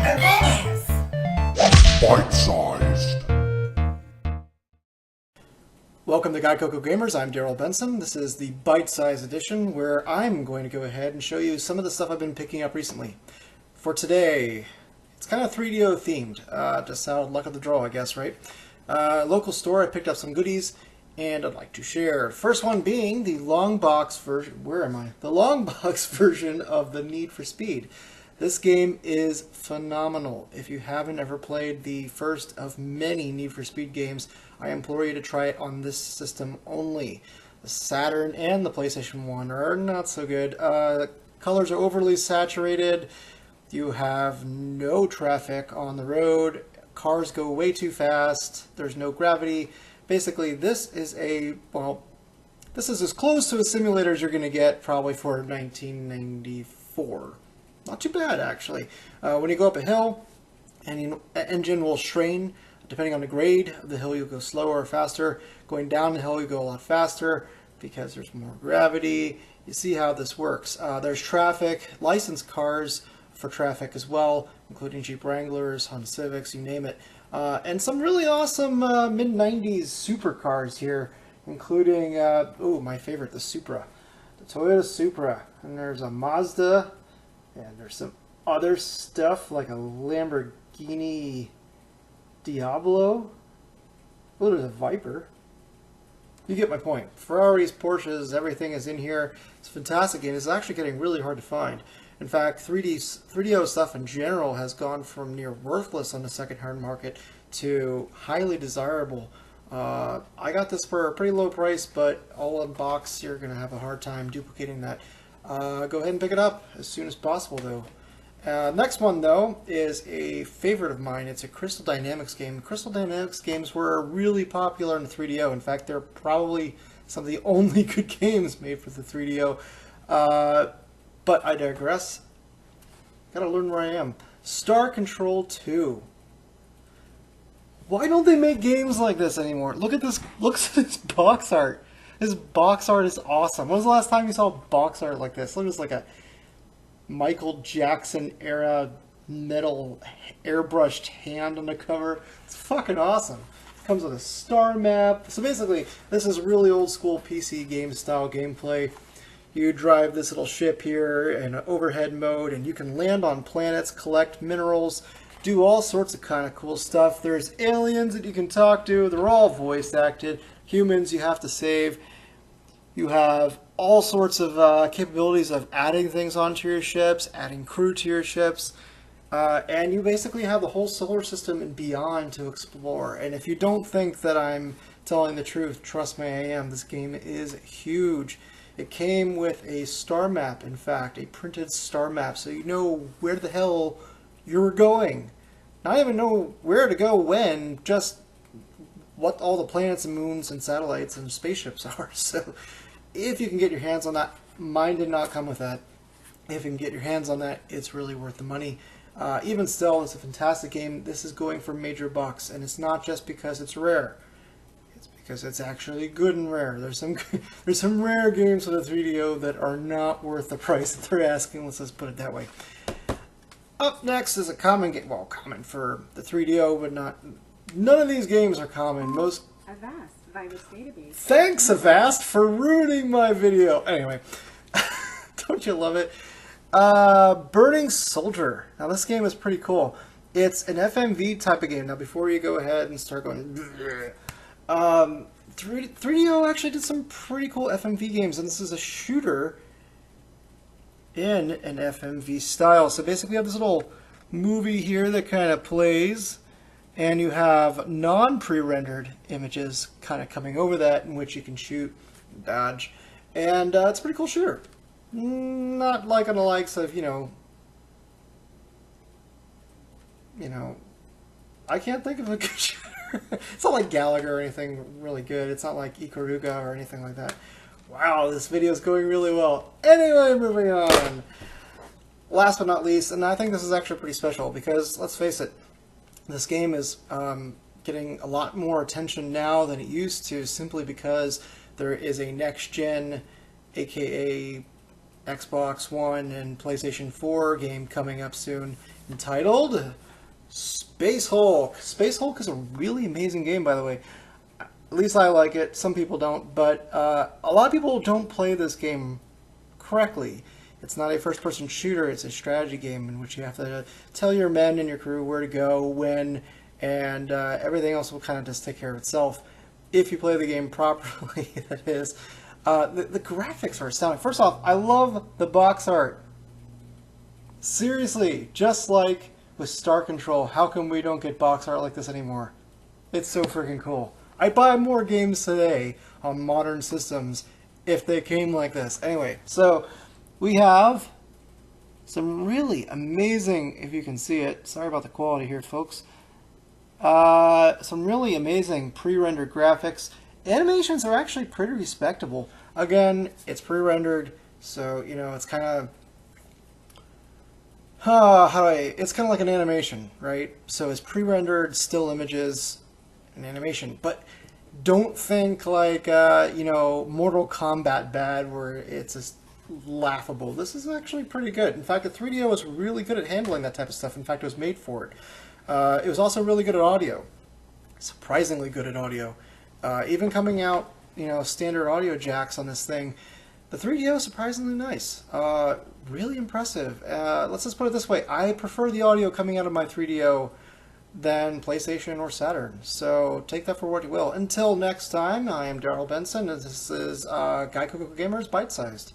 Gaikoku Gamers Bite-sized. Welcome to Gaikoku Gamers. I'm Daryl Benson. This is the bite-sized edition where I'm going to go ahead and show you some of the stuff I've been picking up recently. For today, it's kind of 3DO themed. Just how luck of the draw, I guess, right? Local store, I picked up some goodies and I'd like to share. First one being the long box version. Where am I? The long box version of the Need for Speed. This game is phenomenal. If you haven't ever played the first of many Need for Speed games, I implore you to try it on this system only. The Saturn and the PlayStation 1 are not so good. Colors are overly saturated. You have no traffic on the road. Cars go way too fast. There's no gravity. Basically, this is as close to a simulator as you're going to get probably for 1994. Not too bad, actually. When you go up a hill, and engine will strain. Depending on the grade of the hill, you'll go slower or faster. Going down the hill, you go a lot faster because there's more gravity. You see how this works. There's traffic, licensed cars for traffic as well, including Jeep Wranglers, Honda Civics, you name it. And some really awesome mid-90s supercars here, including, my favorite, the Supra. The Toyota Supra. And there's a Mazda, and there's some other stuff like a Lamborghini Diablo. Oh, there's a Viper. You get my point. Ferraris, Porsches, everything is in here. It's a fantastic game. It's actually getting really hard to find. In fact, 3DO stuff in general has gone from near worthless on the second-hand market to highly desirable. I got this for a pretty low price, but all in box, you're going to have a hard time duplicating that. Go ahead and pick it up as soon as possible, though. Next one, though, is a favorite of mine. It's a Crystal Dynamics game. Crystal Dynamics games were really popular in the 3DO. In fact, they're probably some of the only good games made for the 3DO. But I digress. Gotta learn where I am. Star Control 2. Why don't they make games like this anymore? Look at this. Look at this box art. This box art is awesome. When was the last time you saw box art like this? Look, it's like a Michael Jackson era metal airbrushed hand on the cover. It's fucking awesome. It comes with a star map. So basically, this is really old school PC game style gameplay. You drive this little ship here in an overhead mode, and you can land on planets, collect minerals, do all sorts of kind of cool stuff. There's aliens that you can talk to. They're all voice acted. Humans you have to save. You have all sorts of capabilities of adding things onto your ships, adding crew to your ships, and you basically have the whole solar system and beyond to explore. And if you don't think that I'm telling the truth, trust me, I am. This game is huge. It came with a star map, in fact, a printed star map, so you know where the hell you're going. Not even know where to go when, just what all the planets and moons and satellites and spaceships are. So if you can get your hands on that, mine did not come with that. If you can get your hands on that, it's really worth the money. Even still, it's a fantastic game. This is going for major bucks, and it's not just because it's rare. It's because it's actually good and rare. There's some rare games for the 3DO that are not worth the price that they're asking. Let's just put it that way. Up next is a common game. Well, common for the 3DO, but none of these games are common. Most. Avast virus database. Thanks, Avast, for ruining my video. Anyway, don't you love it? Burning Soldier. Now, this game is pretty cool. It's an FMV type of game. Now, before you go ahead and start going, 3DO actually did some pretty cool FMV games, and this is a shooter in an FMV style. So basically, you have this little movie here that kind of plays, and you have non-pre-rendered images kind of coming over that in which you can shoot, dodge, and it's a pretty cool shooter. Not like on the likes of, I can't think of a good shooter. It's not like Gallagher or anything really good. It's not like Ikaruga or anything like that. Wow, this video is going really well. Anyway, moving on. Last but not least, and I think this is actually pretty special because, let's face it, this game is getting a lot more attention now than it used to, simply because there is a next-gen, aka Xbox One and PlayStation 4 game coming up soon, entitled Space Hulk. Space Hulk is a really amazing game, by the way. At least I like it. Some people don't, but a lot of people don't play this game correctly. It's not a first-person shooter. It's a strategy game in which you have to tell your men and your crew where to go, when, and everything else will kind of just take care of itself if you play the game properly, that is. The graphics are astounding. First off, I love the box art. Seriously, just like with Star Control, how come we don't get box art like this anymore? It's so freaking cool. I'd buy more games today on modern systems if they came like this. Anyway, so we have some really amazing, if you can see it, sorry about the quality here, folks, some really amazing pre-rendered graphics. Animations are actually pretty respectable. Again, it's pre-rendered, so, you know, it's kind of, it's kind of like an animation, right? So it's pre-rendered still images and animation, but don't think like, you know, Mortal Kombat bad where it's just laughable. This is actually pretty good. In fact, the 3DO was really good at handling that type of stuff. In fact, it was made for it. It was also really good at audio. Surprisingly good at audio. Even coming out, you know, standard audio jacks on this thing, the 3DO is surprisingly nice. Really impressive. Let's just put it this way. I prefer the audio coming out of my 3DO than PlayStation or Saturn. So take that for what you will. Until next time, I am Daryl Benson, and this is Gaikoku Gamers Bite-Sized.